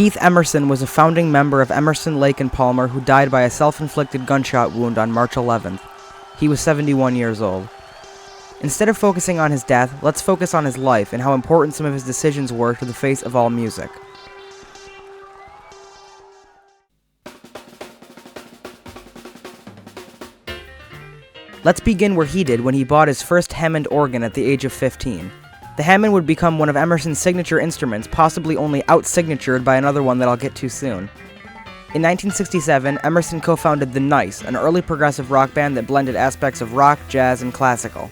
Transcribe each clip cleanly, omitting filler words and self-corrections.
Keith Emerson was a founding member of Emerson, Lake and Palmer who died by a self-inflicted gunshot wound on March 11th. He was 71 years old. Instead of focusing on his death, let's focus on his life and how important some of his decisions were to the face of all music. Let's begin where he did when he bought his first Hammond organ at the age of 15. The Hammond would become one of Emerson's signature instruments, possibly only out-signatured by another one that I'll get to soon. In 1967, Emerson co-founded The Nice, an early progressive rock band that blended aspects of rock, jazz, and classical.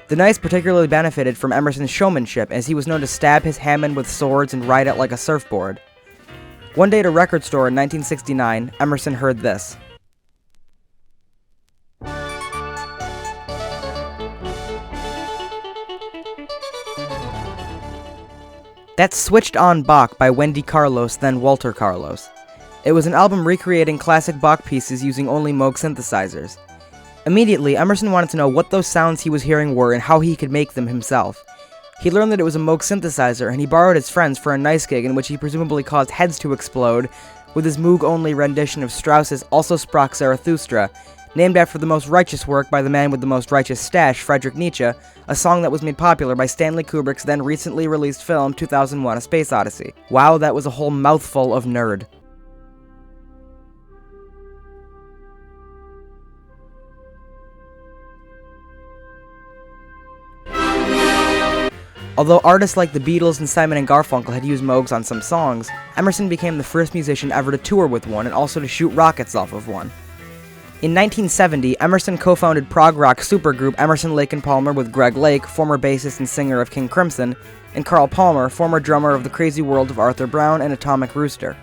The Nice particularly benefited from Emerson's showmanship, as he was known to stab his Hammond with swords and ride it like a surfboard. One day at a record store in 1969, Emerson heard this. That's Switched On Bach by Wendy Carlos, then Walter Carlos. It was an album recreating classic Bach pieces using only Moog synthesizers. Immediately, Emerson wanted to know what those sounds he was hearing were and how he could make them himself. He learned that it was a Moog synthesizer, and he borrowed his friends for a nice gig in which he presumably caused heads to explode with his Moog-only rendition of Strauss's Also Sprach Zarathustra, named after the most righteous work by the man with the most righteous stash, Friedrich Nietzsche, a song that was made popular by Stanley Kubrick's then recently released film 2001: A Space Odyssey. Wow, that was a whole mouthful of nerd. Although artists like the Beatles and Simon and Garfunkel had used Moogs on some songs, Emerson became the first musician ever to tour with one and also to shoot rockets off of one. In 1970, Emerson co-founded prog rock supergroup Emerson, Lake and Palmer with Greg Lake, former bassist and singer of King Crimson, and Carl Palmer, former drummer of The Crazy World of Arthur Brown and Atomic Rooster.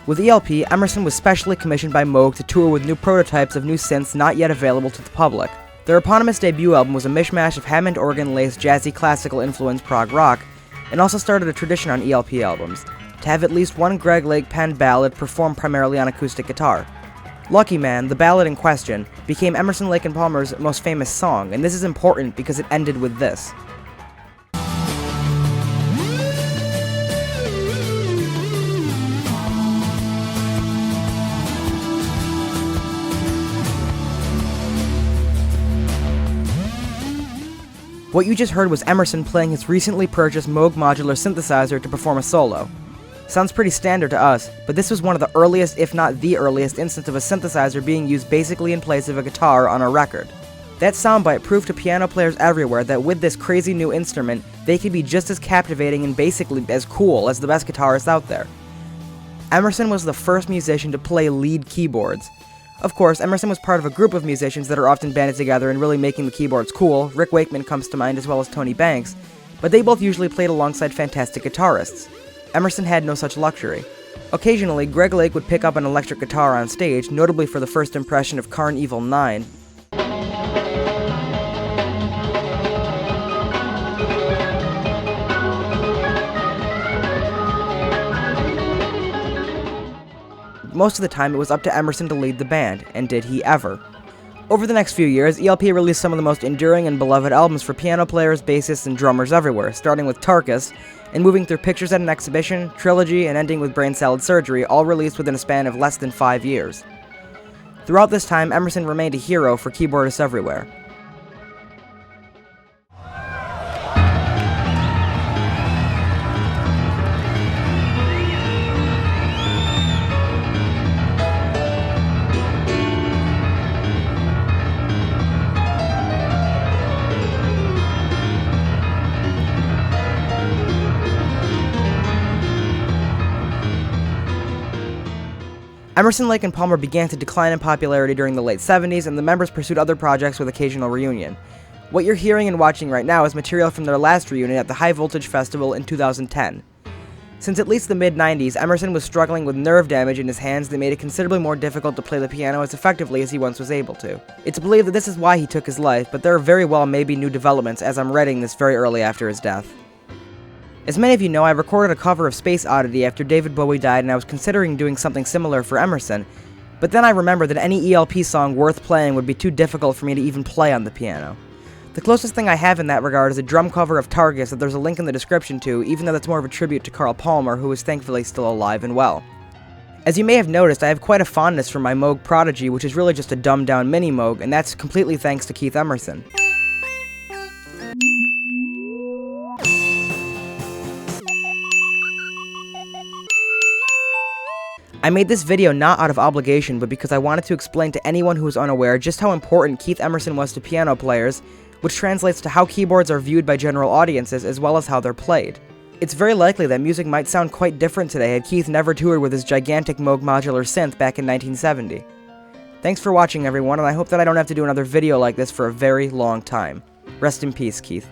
With ELP, Emerson was specially commissioned by Moog to tour with new prototypes of new synths not yet available to the public. Their eponymous debut album was a mishmash of Hammond organ-laced jazzy classical-influenced prog rock, and also started a tradition on ELP albums, to have at least one Greg Lake-penned ballad performed primarily on acoustic guitar. Lucky Man, the ballad in question, became Emerson, Lake and Palmer's most famous song, and this is important because it ended with this. What you just heard was Emerson playing his recently purchased Moog modular synthesizer to perform a solo. Sounds pretty standard to us, but this was one of the earliest, if not the earliest, instance of a synthesizer being used basically in place of a guitar on a record. That soundbite proved to piano players everywhere that with this crazy new instrument, they could be just as captivating and basically as cool as the best guitarists out there. Emerson was the first musician to play lead keyboards. Of course, Emerson was part of a group of musicians that are often banded together and really making the keyboards cool. Rick Wakeman comes to mind, as well as Tony Banks, but they both usually played alongside fantastic guitarists. Emerson had no such luxury. Occasionally, Greg Lake would pick up an electric guitar on stage, notably for the first impression of Carn Evil 9. Most of the time, it was up to Emerson to lead the band, and did he ever. Over the next few years, ELP released some of the most enduring and beloved albums for piano players, bassists, and drummers everywhere, starting with Tarkus, and moving through Pictures at an Exhibition, Trilogy, and ending with Brain Salad Surgery, all released within a span of less than 5 years. Throughout this time, Emerson remained a hero for keyboardists everywhere. Emerson, Lake and Palmer began to decline in popularity during the late 70s, and the members pursued other projects with occasional reunion. What you're hearing and watching right now is material from their last reunion at the High Voltage Festival in 2010. Since at least the mid-90s, Emerson was struggling with nerve damage in his hands that made it considerably more difficult to play the piano as effectively as he once was able to. It's believed that this is why he took his life, but there are very well may be new developments as I'm writing this very early after his death. As many of you know, I recorded a cover of Space Oddity after David Bowie died, and I was considering doing something similar for Emerson, but then I remembered that any ELP song worth playing would be too difficult for me to even play on the piano. The The closest thing I have in that regard is a drum cover of Targus that there's a link in the description to, even though that's more of a tribute to Carl Palmer, who is thankfully still alive and well. As you may have noticed, I have quite a fondness for my Moog Prodigy, which is really just a dumbed down mini Moog, and that's completely thanks to Keith Emerson. I made this video not out of obligation, but because I wanted to explain to anyone who is unaware just how important Keith Emerson was to piano players, which translates to how keyboards are viewed by general audiences as well as how they're played. It's very likely that music might sound quite different today had Keith never toured with his gigantic Moog modular synth back in 1970. Thanks for watching everyone, and I hope that I don't have to do another video like this for a very long time. Rest in peace, Keith.